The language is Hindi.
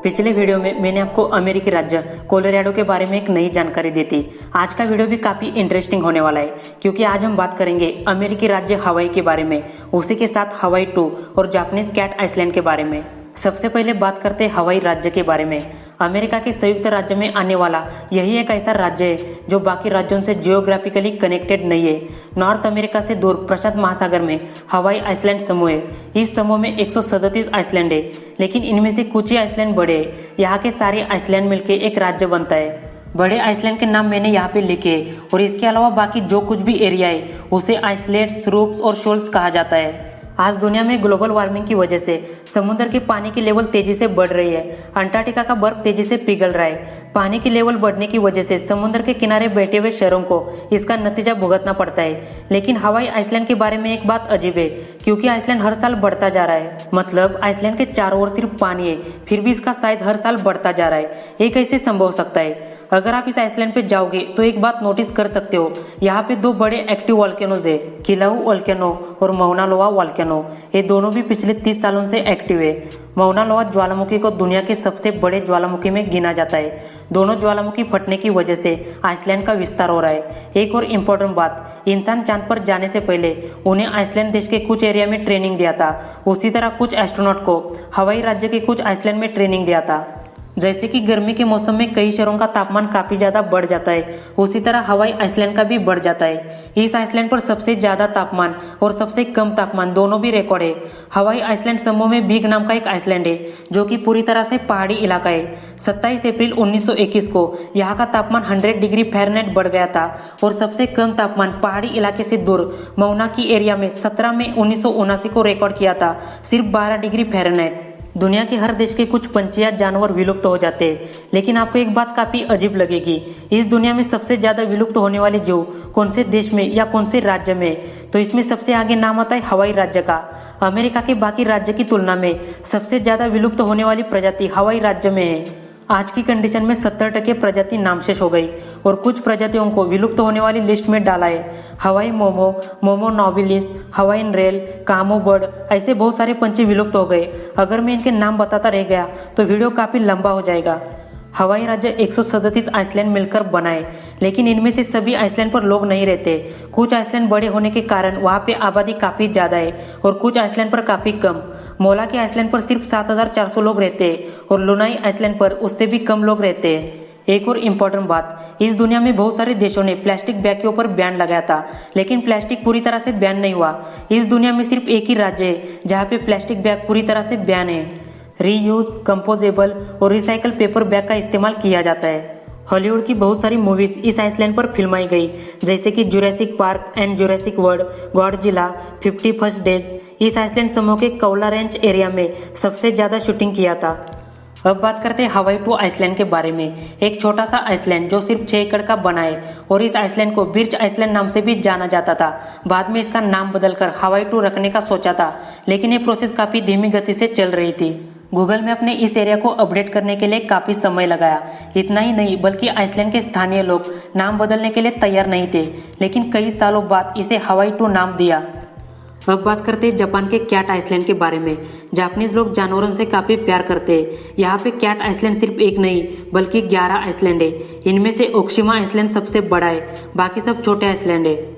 पिछले वीडियो में मैंने आपको अमेरिकी राज्य कोलोराडो के बारे में एक नई जानकारी दी थी। आज का वीडियो भी काफ़ी इंटरेस्टिंग होने वाला है क्योंकि आज हम बात करेंगे अमेरिकी राज्य हवाई के बारे में, उसी के साथ हवाई 2 और जापानीज कैट आइसलैंड के बारे में। सबसे पहले बात करते हैं हवाई राज्य के बारे में। अमेरिका के संयुक्त राज्य में आने वाला यही एक ऐसा राज्य है जो बाकी राज्यों से जियोग्राफिकली कनेक्टेड नहीं है। नॉर्थ अमेरिका से दूर प्रशांत महासागर में हवाई आइसलैंड समूह है। इस समूह में 137 आइसलैंड है, लेकिन इनमें से कुछ ही आइसलैंड बड़े हैं। यहाँ के सारे आइसलैंड मिलकर एक राज्य बनता है। बड़े आइसलैंड के नाम मैंने यहाँ पे लिखे हैं और इसके अलावा बाकी जो कुछ भी एरिया है उसे आइसलैंड्स, रूप्स और शोल्स कहा जाता है। आज दुनिया में ग्लोबल वार्मिंग की वजह से समुद्र के पानी की लेवल तेजी से बढ़ रही है। अंटार्कटिका का बर्फ तेजी से पिघल रहा है। पानी की लेवल बढ़ने की वजह से समुद्र के किनारे बैठे हुए शहरों को इसका नतीजा भुगतना पड़ता है। लेकिन हवाई आइसलैंड के बारे में एक बात अजीब है, क्योंकि आइसलैंड हर साल बढ़ता जा रहा है। मतलब आइसलैंड के चारों ओर सिर्फ पानी है, फिर भी इसका साइज हर साल बढ़ता जा रहा है। ये कैसे संभव हो सकता है? अगर आप इस आइसलैंड पे जाओगे तो एक बात नोटिस कर सकते हो, यहाँ पे दो बड़े एक्टिव वॉल्केनोज है, किलाउ वॉल्केनो और मौना लोआ वॉल्केनो। ये दोनों भी पिछले 30 सालों से एक्टिव है। मौना लोआ ज्वालामुखी को दुनिया के सबसे बड़े ज्वालामुखी में गिना जाता है। दोनों ज्वालामुखी फटने की वजह से आइसलैंड का विस्तार हो रहा है। एक और इम्पोर्टेंट बात, इंसान चांद पर जाने से पहले उन्हें आइसलैंड देश के कुछ एरिया में ट्रेनिंग दिया था। उसी तरह कुछ एस्ट्रोनॉट को हवाई राज्य के कुछ आइसलैंड में ट्रेनिंग दिया था। जैसे कि गर्मी के मौसम में कई शहरों का तापमान काफी ज्यादा बढ़ जाता है, उसी तरह हवाई आइसलैंड का भी बढ़ जाता है। इस आइसलैंड पर सबसे ज्यादा तापमान और सबसे कम तापमान दोनों भी रिकॉर्ड है। हवाई आइसलैंड समूह में बिग नाम का एक आइसलैंड है जो कि पूरी तरह से पहाड़ी इलाका है। 27 अप्रैल 1921 को यहाँ का तापमान 100 डिग्री फ़ारेनहाइट बढ़ गया था और सबसे कम तापमान पहाड़ी इलाके से दूर मौना की एरिया में 17 मई 1979 को रिकॉर्ड किया था, सिर्फ 12 डिग्री फ़ारेनहाइट। दुनिया के हर देश के कुछ पंछी या जानवर विलुप्त हो जाते हैं, लेकिन आपको एक बात काफी अजीब लगेगी। इस दुनिया में सबसे ज्यादा विलुप्त होने वाले जीव कौन से देश में या कौन से राज्य में? तो इसमें सबसे आगे नाम आता है हवाई राज्य का। अमेरिका के बाकी राज्य की तुलना में सबसे ज्यादा विलुप्त होने वाली प्रजाति हवाई राज्य में है। आज की कंडीशन में 70% प्रजाति नामशेष हो गई और कुछ प्रजातियों को विलुप्त होने वाली लिस्ट में डाला है। हवाई momo, momo nobilis, Hawaiian rail, कामो बर्ड, ऐसे बहुत सारे पंछी विलुप्त हो गए। अगर मैं इनके नाम बताता रह गया तो वीडियो काफी लंबा हो जाएगा। हवाई राज्य 137 आइसलैंड मिलकर बनाए, लेकिन इनमें से सभी आइसलैंड पर लोग नहीं रहते। कुछ आइसलैंड बड़े होने के कारण वहाँ पे आबादी काफ़ी ज़्यादा है और कुछ आइसलैंड पर काफ़ी कम। मोला के आइसलैंड पर सिर्फ 7400 लोग रहते हैं और लुनाई आइसलैंड पर उससे भी कम लोग रहते हैं। एक और इम्पोर्टेंट बात, इस दुनिया में बहुत सारे देशों ने प्लास्टिक बैग के ऊपर बैन लगाया था, लेकिन प्लास्टिक पूरी तरह से बैन नहीं हुआ। इस दुनिया में सिर्फ एक ही राज्य है जहाँ पे प्लास्टिक बैग पूरी तरह से बैन है। रीयूज, कंपोजेबल और रिसाइकल पेपर बैग का इस्तेमाल किया जाता है। हॉलीवुड की बहुत सारी मूवीज इस आइसलैंड पर फिल्माई गई, जैसे कि Jurassic park and Jurassic world, Godzilla, 51 days. इस आइसलैंड समूह के कौला रेंच एरिया में सबसे ज़्यादा शूटिंग किया था। अब बात करते हैं हवाई 2 आइसलैंड के बारे में। एक छोटा सा आइसलैंड जो सिर्फ 6 एकड़ का बना है और इस आइसलैंड को बिर्च आइसलैंड नाम से भी जाना जाता था। बाद में इसका नाम बदलकर हवाई 2 रखने का सोचा था, लेकिन ये प्रोसेस काफ़ी धीमी गति से चल रही थी। गूगल मैप ने इस एरिया को अपडेट करने के लिए काफ़ी समय लगाया। इतना ही नहीं, बल्कि आइसलैंड के स्थानीय लोग नाम बदलने के लिए तैयार नहीं थे, लेकिन कई सालों बाद इसे हवाई 2 नाम दिया। अब बात करते हैं जापान के कैट आइसलैंड के बारे में। जापानीज लोग जानवरों से काफ़ी प्यार करते हैं। यहाँ पे कैट आइसलैंड सिर्फ एक नहीं बल्कि 11 आइसलैंड है। इनमें से ओक्शिमा आइसलैंड सबसे बड़ा है, बाकी सब छोटे आइसलैंड है।